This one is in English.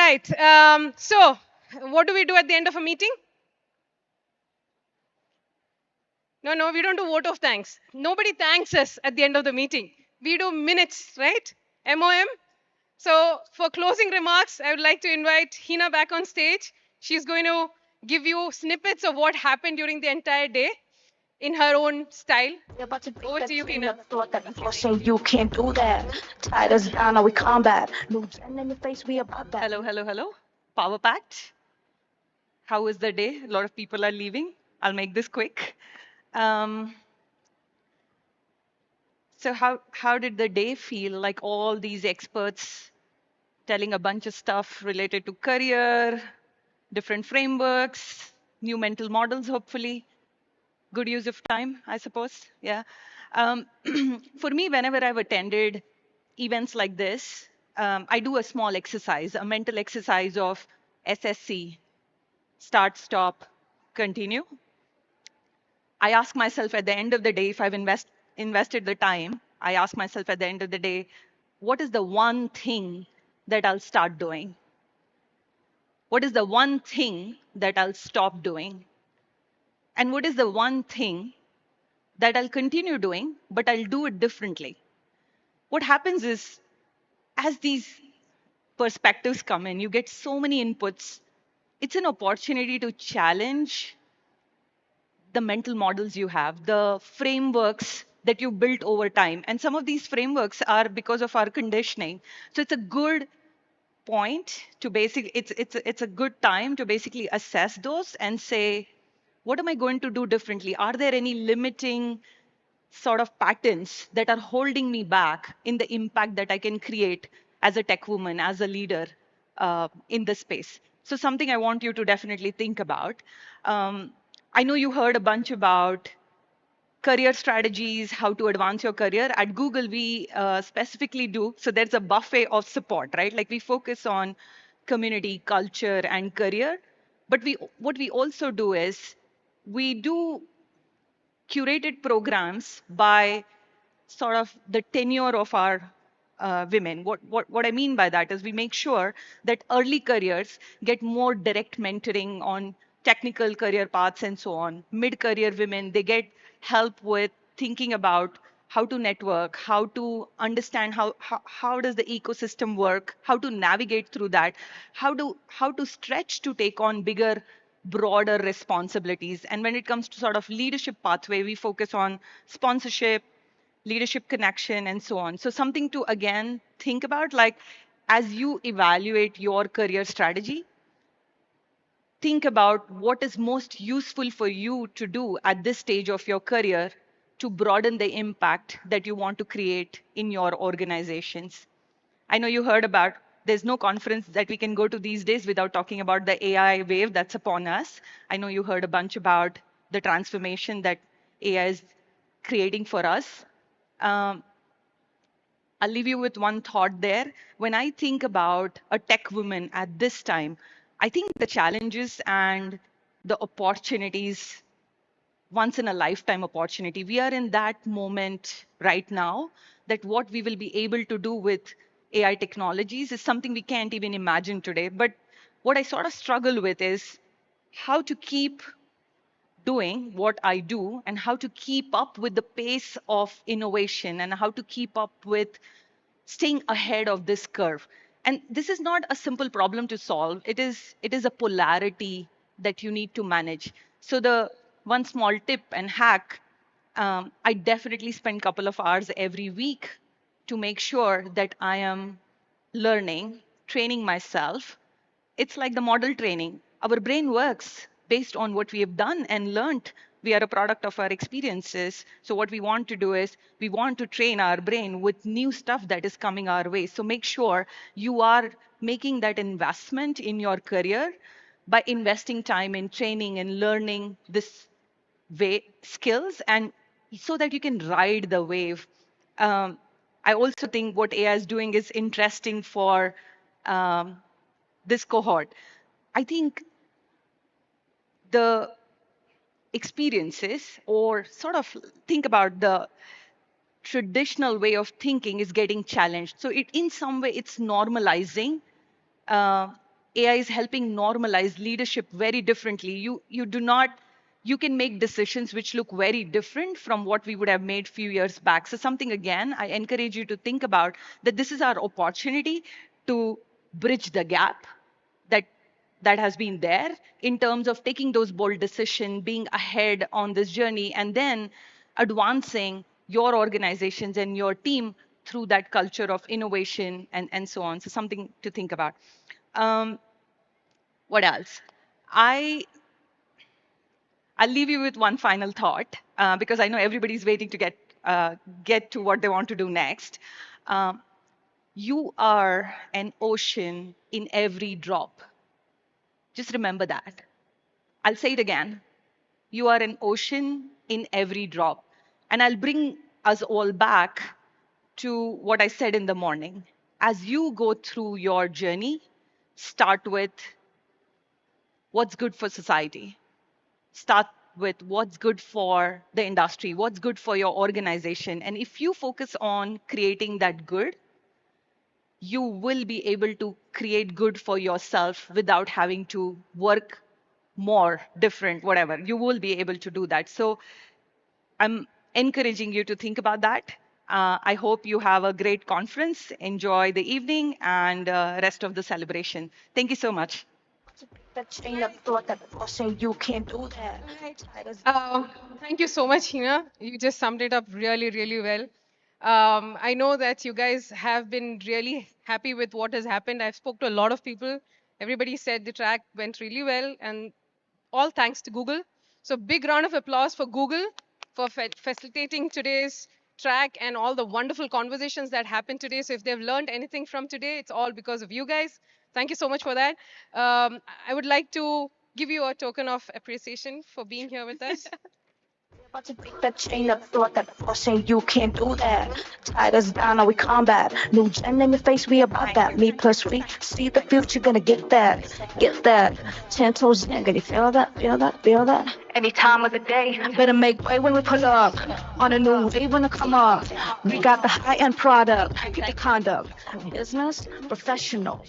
right. So, what do we do at the end of a meeting? No, no, we don't do vote of thanks. Nobody thanks us at the end of the meeting. We do minutes, right? MOM. So, for closing remarks, I would like to invite Hina back on stage. She's going to give you snippets of what happened during the entire day in her own style. You're about to beat Over that to you, train Hina. up, thought that before saying you can't do that. Tied us down, now we combat. Moves and in your face, we about that. Hello, hello, hello. Power packed. How is the day? A lot of people are leaving. I'll make this quick. Um, so how did the day feel? Like all these experts telling a bunch of stuff related to career, different frameworks, new mental models, hopefully. Good use of time, I suppose. Yeah. Um, for me, whenever I've attended events like this, I do a small exercise, a mental exercise of SSC, start, stop, continue. I ask myself at the end of the day, if I've invested the time, I ask myself at the end of the day, what is the one thing that I'll start doing? What is the one thing that I'll stop doing? And what is the one thing that I'll continue doing, but I'll do it differently? What happens is, as these perspectives come in, you get so many inputs. It's an opportunity to challenge the mental models you have, the frameworks that you built over time. And some of these frameworks are because of our conditioning. So it's a good point to basically, it's a good time to basically assess those and say, what am I going to do differently? Are there any limiting sort of patterns that are holding me back in the impact that I can create as a tech woman, as a leader in this space? So something I want you to definitely think about. Um, I know you heard a bunch about career strategies, how to advance your career. At Google, we specifically do, so there's a buffet of support, right? Like we focus on community, culture, and career. But what we also do is we do curated programs by sort of the tenure of our women. What I mean by that is we make sure that early careers get more direct mentoring on technical career paths and so on. Mid-career women, they get help with thinking about how to network, how to understand how does the ecosystem work, how to navigate through that, how to stretch to take on bigger broader responsibilities. And when it comes to sort of leadership pathway, we focus on sponsorship, leadership connection, and so on. So something to again think about, like as you evaluate your career strategy, think about what is most useful for you to do at this stage of your career to broaden the impact that you want to create in your organizations. I know you heard about there's no conference that we can go to these days without talking about the AI wave that's upon us. I know you heard a bunch about the transformation that AI is creating for us. Um, I'll leave you with one thought there. When I think about a tech woman at this time, I think the challenges and the opportunities, once in a lifetime opportunity. We are in that moment right now that what we will be able to do with AI technologies is something we can't even imagine today. But what I sort of struggle with is how to keep doing what I do and how to keep up with the pace of innovation and how to keep up with staying ahead of this curve. And this is not a simple problem to solve. It is a polarity that you need to manage. So the one small tip and hack, I definitely spend a couple of hours every week to make sure that I am learning, training myself. It's like the model training. Our brain works based on what we have done and learned. We are a product of our experiences. So what we want to do is we want to train our brain with new stuff that is coming our way. So make sure you are making that investment in your career by investing time in training and learning this way skills and so that you can ride the wave. Um, I also think what AI is doing is interesting for um, this cohort. I think the experiences, or sort of think about the traditional way of thinking, is getting challenged. So it, in some way, it's normalizing. Uh, AI is helping normalize leadership very differently. You do not you can make decisions which look very different from what we would have made few years back. So something again, I encourage you to think about that this is our opportunity to bridge the gap that has been there in terms of taking those bold decisions, being ahead on this journey, and then advancing your organizations and your team through that culture of innovation and so on. So something to think about. Um, what else? I I'll leave you with one final thought because I know everybody's waiting to get to what they want to do next. Um, you are an ocean in every drop. Just remember that. I'll say it again. You are an ocean in every drop. And I'll bring us all back to what I said in the morning. As you go through your journey, start with what's good for society. Start with what's good for the industry, what's good for your organization. And if you focus on creating that good, you will be able to create good for yourself without having to work more, different, whatever. You will be able to do that. So I'm encouraging you to think about that. I hope you have a great conference. Enjoy the evening and rest of the celebration. Thank you so much. That chain of thought that saying you can't do that. All right. Tied us Uh, Thank you so much, Hina. You just summed it up really, really well. I know that you guys have been really happy with what has happened. I've spoke to a lot of people. Everybody said the track went really well, and all thanks to Google. So big round of applause for Google for facilitating today's track and all the wonderful conversations that happened today. So if they've learned anything from today, it's all because of you guys. Thank you so much for that. I would like to give you a token of appreciation for being here with us. about to break that chain of thought that saying you can't do that. Tied us down, now we combat. New gen in your face, we about that. Me plus we see the future, gonna get that. Get that. 10 toes in, gonna feel that, feel that, feel that. Any time of the day, better make way when we pull up. On a new wave when to come up. We got the high end product, get the conduct. Business, professional.